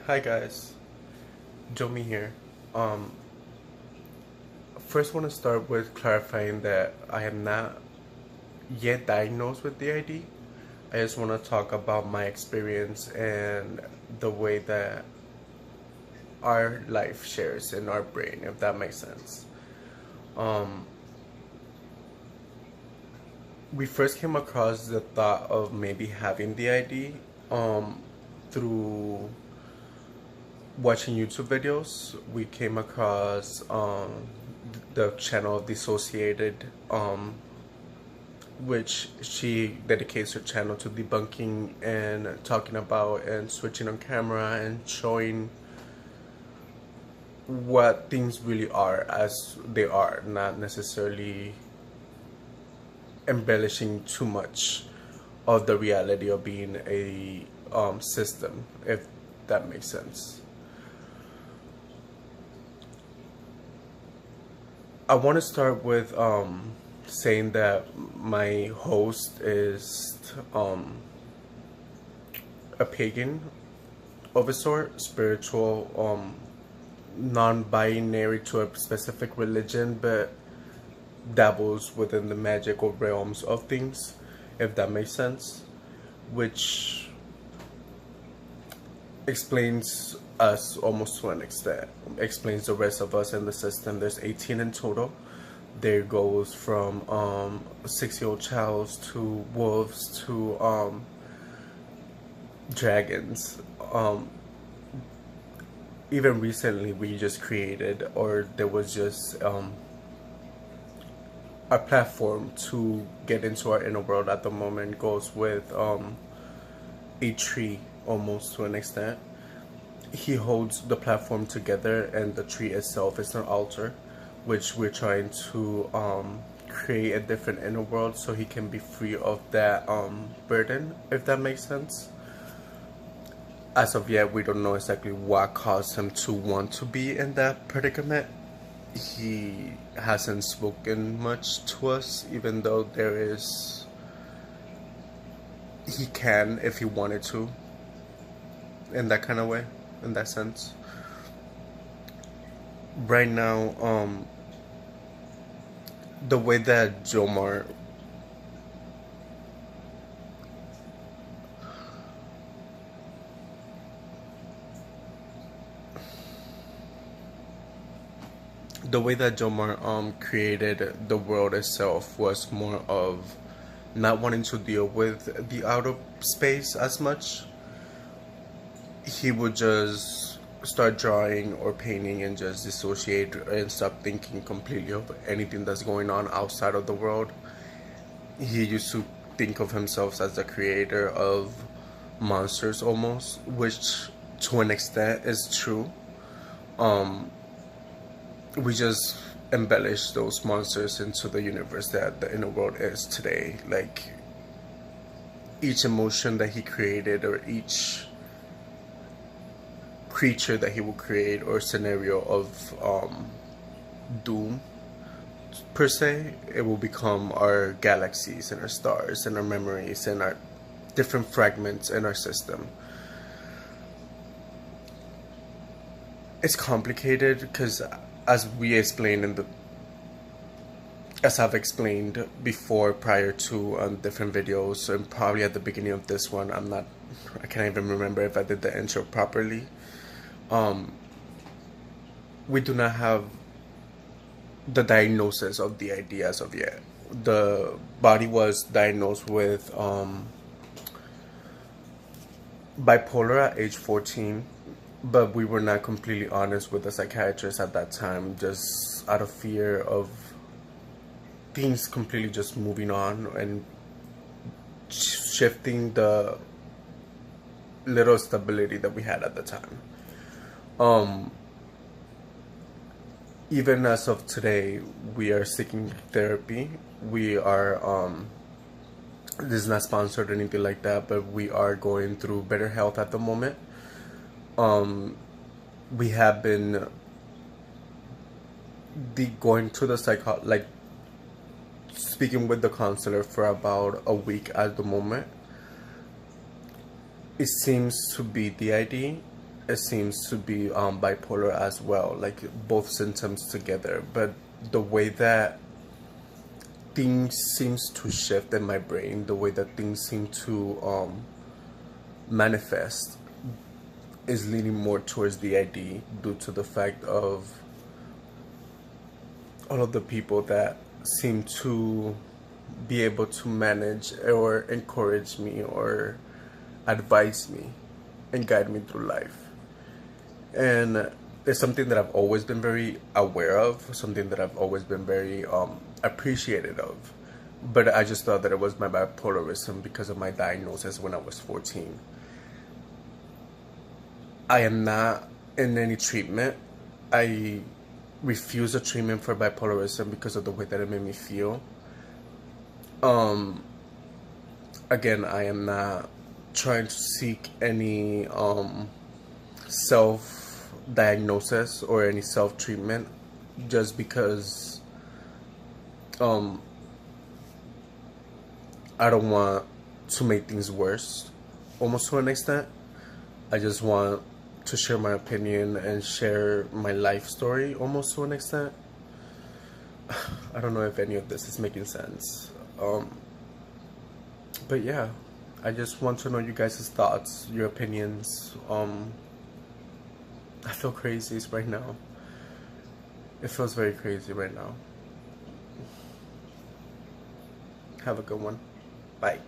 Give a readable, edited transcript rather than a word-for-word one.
Hi guys, Jomi here. Um, First want to start with clarifying that I am not yet diagnosed with D.I.D. I just want to talk about my experience and the way that our life shares in our brain, if that makes sense. Um, we first came across the thought of maybe having D.I.D. Through watching YouTube videos. We came across the channel Dissociated, which she dedicates her channel to debunking and talking about and switching on camera and showing what things really are as they are, not necessarily embellishing too much of the reality of being a system, if that makes sense. I want to start with saying that my host is a pagan of a sort, spiritual, non-binary to a specific religion, but dabbles within the magical realms of things, if that makes sense, which explains us almost to an extent, explains the rest of us in the system. There's 18 in total. There goes from 6-year-old childs to wolves to dragons. Even recently we just created, or there was just a platform to get into our inner world at the moment goes with a tree, almost to an extent. He holds the platform together, and the tree itself is an altar, which we're trying to create a different inner world so he can be free of that burden, if that makes sense. As of yet, we don't know exactly what caused him to want to be in that predicament. He hasn't spoken much to us, even though he can if he wanted to, in that kind of way, in that sense. Right now, the way that Jomar created the world itself was more of not wanting to deal with the outer space as much. He would just start drawing or painting and just dissociate and stop thinking completely of anything that's going on outside of the world. He used to think of himself as the creator of monsters almost, which to an extent is true. We just embellish those monsters into the universe that the inner world is today. Like, each emotion that he created, or each creature that he will create, or scenario of doom per se, it will become our galaxies and our stars and our memories and our different fragments in our system. It's complicated because, as I've explained before prior to different videos, and probably at the beginning of this one, I can't even remember if I did the intro properly. We do not have the diagnosis of D.I.D. as of yet. The body was diagnosed with bipolar at age 14, but we were not completely honest with the psychiatrist at that time, just out of fear of things completely just moving on and shifting the little stability that we had at the time. Even as of today, we are seeking therapy. We are this is not sponsored or anything like that, but we are going through better health at the moment. We have been going to the speaking with the counselor for about a week at the moment. It seems to be D.I.D. it seems to be bipolar as well, like both symptoms together. But the way that things seems to shift in my brain, the way that things seem to manifest, is leaning more towards the D.I.D due to the fact of all of the people that seem to be able to manage or encourage me or advise me and guide me through life. And it's something that I've always been very aware of, something that I've always been very appreciative of. But I just thought that it was my bipolarism because of my diagnosis when I was 14. I am not in any treatment. I refuse a treatment for bipolarism because of the way that it made me feel. Again, I am not trying to seek any self-diagnosis or any self-treatment just because I don't want to make things worse, almost to an extent. I just want to share my opinion and share my life story, almost to an extent. I don't know if any of this is making sense. But yeah, I just want to know you guys' thoughts, your opinions. I feel crazy right now. It feels very crazy right now. Have a good one. Bye.